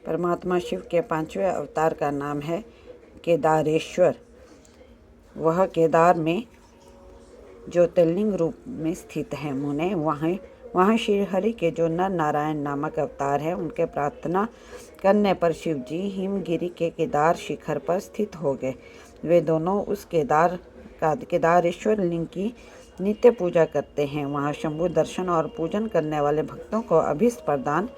परमात्मा शिव के 5वें अवतार का नाम है केदारेश्वर। वह केदार में ज्योतिर्लिंग रूप में स्थित है। मुने वहाँ श्री हरि के जो नर नारायण नामक अवतार है, उनके प्रार्थना करने पर शिव जी हिमगिरी के केदार शिखर पर स्थित हो गए। वे दोनों उस केदारेश्वर लिंग की नित्य पूजा करते हैं। वहाँ शंभु दर्शन और पूजन करने वाले भक्तों को अभीष्ट प्रदान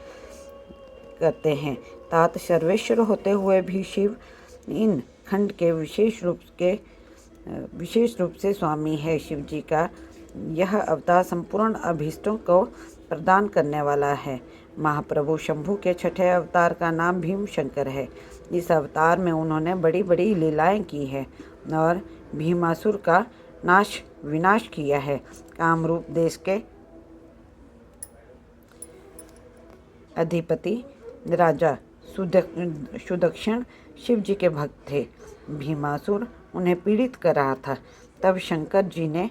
करते हैं। तात सर्वेश्वर होते हुए भी शिव इन खंड के विशेष रूप से स्वामी है। शिव जी का यह अवतार संपूर्ण अभीष्टों को प्रदान करने वाला है। महाप्रभु शंभु के 6ठे अवतार का नाम भीम शंकर है। इस अवतार में उन्होंने बड़ी बड़ी लीलाएं की है और भीमासुर का विनाश किया है। कामरूप देश के अधिपति राजा सुदक्षिण शिव जी के भक्त थे। भीमासुर उन्हें पीड़ित कर रहा था। तब शंकर जी ने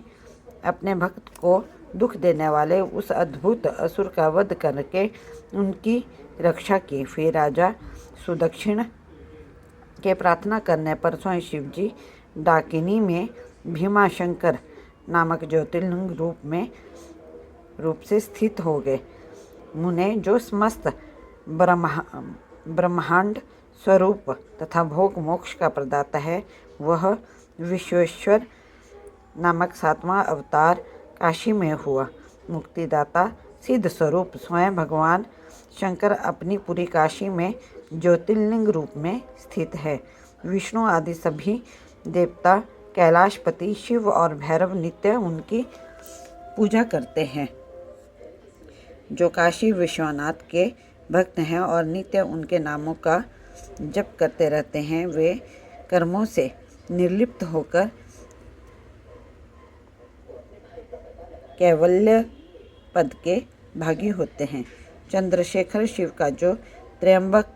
अपने भक्त को दुख देने वाले उस अद्भुत असुर का वध करके उनकी रक्षा की। फिर राजा सुदक्षिण के प्रार्थना करने पर स्वयं शिव जी डाकिनी में भीमाशंकर नामक ज्योतिर्लिंग रूप से स्थित हो गए। मुने जो समस्त ब्रह्मांड स्वरूप तथा भोग मोक्ष का प्रदाता है, वह विश्वेश्वर नामक 7वां अवतार काशी में हुआ। मुक्तिदाता सिद्ध स्वरूप स्वयं भगवान शंकर अपनी पूरी काशी में ज्योतिर्लिंग रूप में स्थित है। विष्णु आदि सभी देवता, कैलाशपति शिव और भैरव नित्य उनकी पूजा करते हैं। जो काशी विश्वनाथ के भक्त हैं और नित्य उनके नामों का जप करते रहते हैं, वे कर्मों से निर्लिप्त होकर कैवल्य पद के भागी होते हैं। चंद्रशेखर शिव का जो त्र्यंबक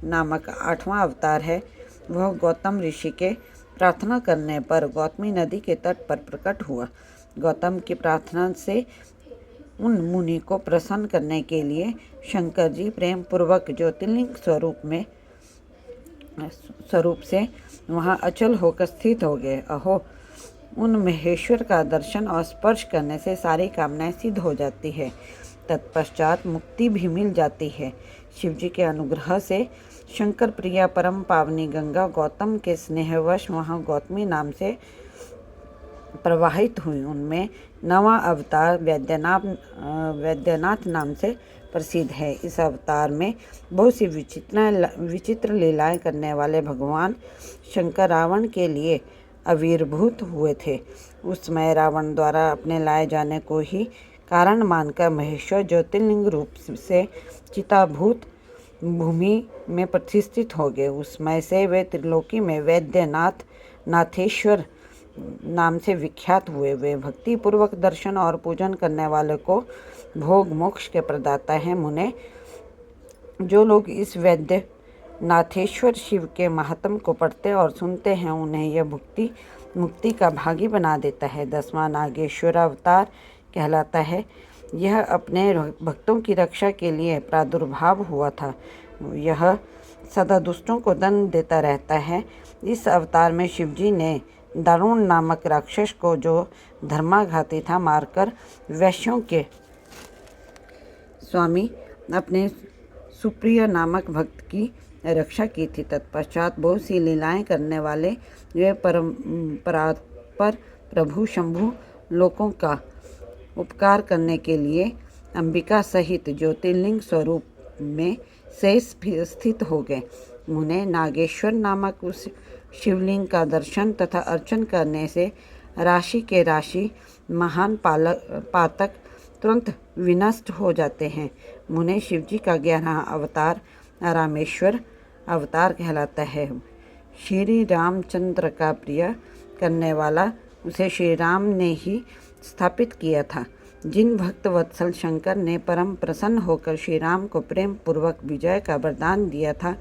नामक 8वां अवतार है, वह गौतम ऋषि के प्रार्थना करने पर गौतमी नदी के तट पर प्रकट हुआ। गौतम की प्रार्थना से उन मुनि को प्रसन्न करने के लिए शंकर जी प्रेम पूर्वक ज्योतिर्लिंग स्वरूप से वहाँ अचल होकर स्थित हो गए। अहो, उन महेश्वर का दर्शन और स्पर्श करने से सारी कामनाएं सिद्ध हो जाती है। तत्पश्चात मुक्ति भी मिल जाती है। शिव जी के अनुग्रह से शंकर प्रिया परम पावनी गंगा गौतम के स्नेहवश वहाँ गौतमी नाम से प्रवाहित हुई। उनमें 9वां अवतार वैद्यनाथ नाम से प्रसिद्ध है। इस अवतार में बहुत सी विचित्र लीलाएं करने वाले भगवान शंकर रावण के लिए आविर्भूत हुए थे। उस समय रावण द्वारा अपने लाए जाने को ही कारण मानकर महेश्वर ज्योतिर्लिंग रूप से चिताभूत भूमि में प्रतिष्ठित हो गए। उस समय से वे त्रिलोकी में नाथेश्वर नाम से विख्यात हुए। वे भक्ति पूर्वक दर्शन और पूजन करने वाले को भोग मोक्ष के प्रदाता हैं। मुने, जो लोग इस नाथेश्वर शिव के महात्म को पढ़ते और सुनते हैं, उन्हें यह मुक्ति का भागी बना देता है। 10वां नागेश्वर अवतार कहलाता है। यह अपने भक्तों की रक्षा के लिए प्रादुर्भाव हुआ था। यह सदा दुष्टों को दंड देता रहता है। इस अवतार में शिवजी ने दारुण नामक राक्षस को, जो धर्माघाती था, मारकर वैश्यों के स्वामी अपने सुप्रिय नामक भक्त की रक्षा की थी। तत्पश्चात बहुत सी लीलाएं करने वाले वे परात्पर प्रभु शंभु लोकों का उपकार करने के लिए अंबिका सहित ज्योतिर्लिंग स्वरूप में शेष स्थित हो गए। मुने, नागेश्वर नामक उस शिवलिंग का दर्शन तथा अर्चन करने से राशि के राशि महान पातक तुरंत विनष्ट हो जाते हैं। मुने, शिवजी का 11वां अवतार रामेश्वर अवतार कहलाता है। श्री रामचंद्र का प्रिय करने वाला उसे श्री राम ने ही स्थापित किया था। जिन भक्त वत्सल शंकर ने परम प्रसन्न होकर श्री राम को प्रेम पूर्वक विजय का वरदान दिया था,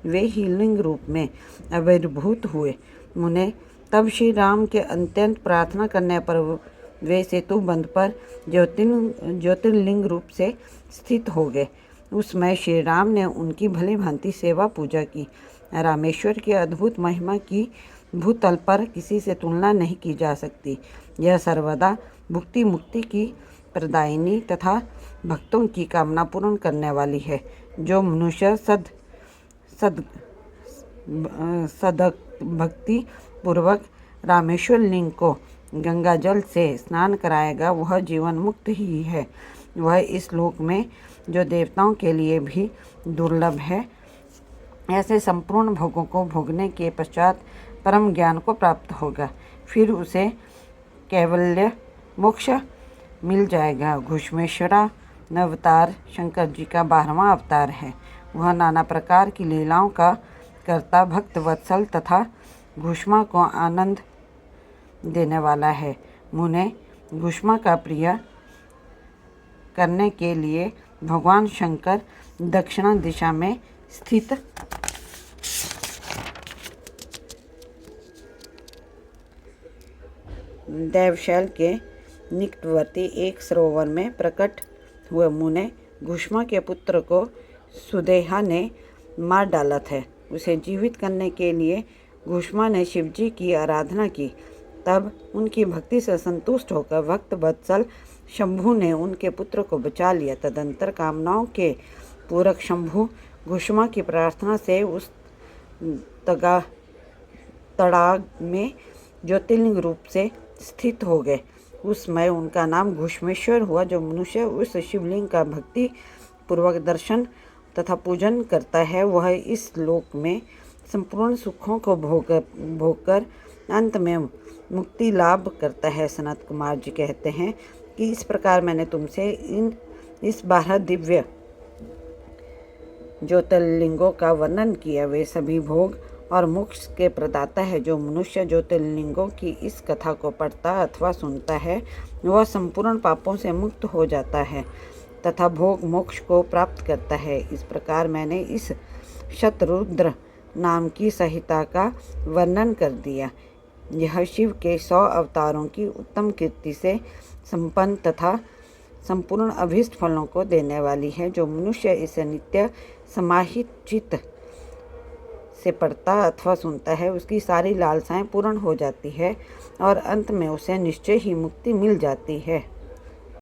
वे ही लिंग रूप में आविर्भूत हुए। मुने, तब श्री राम के अत्यंत प्रार्थना करने पर वे सेतु बंध पर ज्योतिर्लिंग रूप से स्थित हो गए। उस समय श्री राम ने उनकी भली भांति सेवा पूजा की। रामेश्वर की अद्भुत महिमा की भूतल पर किसी से तुलना नहीं की जा सकती। यह सर्वदा भुक्ति मुक्ति की प्रदायिनी तथा भक्तों की कामना पूर्ण करने वाली है। जो मनुष्य भक्ति पूर्वक रामेश्वर लिंग को गंगा जल से स्नान कराएगा वह जीवन मुक्त ही है। वह इस लोक में जो देवताओं के लिए भी दुर्लभ है, ऐसे संपूर्ण भोगों को भोगने के पश्चात परम ज्ञान को प्राप्त होगा। फिर उसे कैवल्य मोक्ष मिल जाएगा। घुष्मेश्वरा अवतार शंकर जी का 12वां अवतार है। वह नाना प्रकार की लीलाओं का कर्ता, भक्त वत्सल तथा घुष्मा को आनंद देने वाला है। मुने घुष्मा का प्रिय करने के लिए भगवान शंकर दक्षिण दिशा में स्थित देवशैल के निकटवर्ती एक सरोवर में प्रकट हुए। मुने घुष्मा के पुत्र को सुदेहा ने मार डाला था। उसे जीवित करने के लिए घुष्मा ने शिवजी की आराधना की। तब उनकी भक्ति से संतुष्ट होकर भक्त वत्सल शंभु ने उनके पुत्र को बचा लिया। तदंतर कामनाओं के पूरक शंभु घुष्मा की प्रार्थना से उस तड़ाग में ज्योतिर्लिंग रूप से स्थित हो गए। उस समय उनका नाम घुष्मेश्वर हुआ। जो मनुष्य उस शिवलिंग का भक्ति पूर्वक दर्शन तथा पूजन करता है वह इस लोक में संपूर्ण सुखों को भोगकर अंत में मुक्ति लाभ करता है। सनत कुमार जी कहते हैं कि इस प्रकार मैंने तुमसे इस 12 दिव्य ज्योतिर्लिंगों का वर्णन किया। वे सभी भोग और मोक्ष के प्रदाता है। जो मनुष्य ज्योतिर्लिंगों की इस कथा को पढ़ता अथवा सुनता है वह संपूर्ण पापों से मुक्त हो जाता है तथा भोग मोक्ष को प्राप्त करता है। इस प्रकार मैंने इस शतरुद्र नाम की संहिता का वर्णन कर दिया। यह शिव के 100 अवतारों की उत्तम कीर्ति से संपन्न तथा संपूर्ण अभीष्ट फलों को देने वाली है। जो मनुष्य इसे नित्य समाहित चित्त से पढ़ता अथवा सुनता है उसकी सारी लालसाएं पूर्ण हो जाती है और अंत में उसे निश्चय ही मुक्ति मिल जाती है।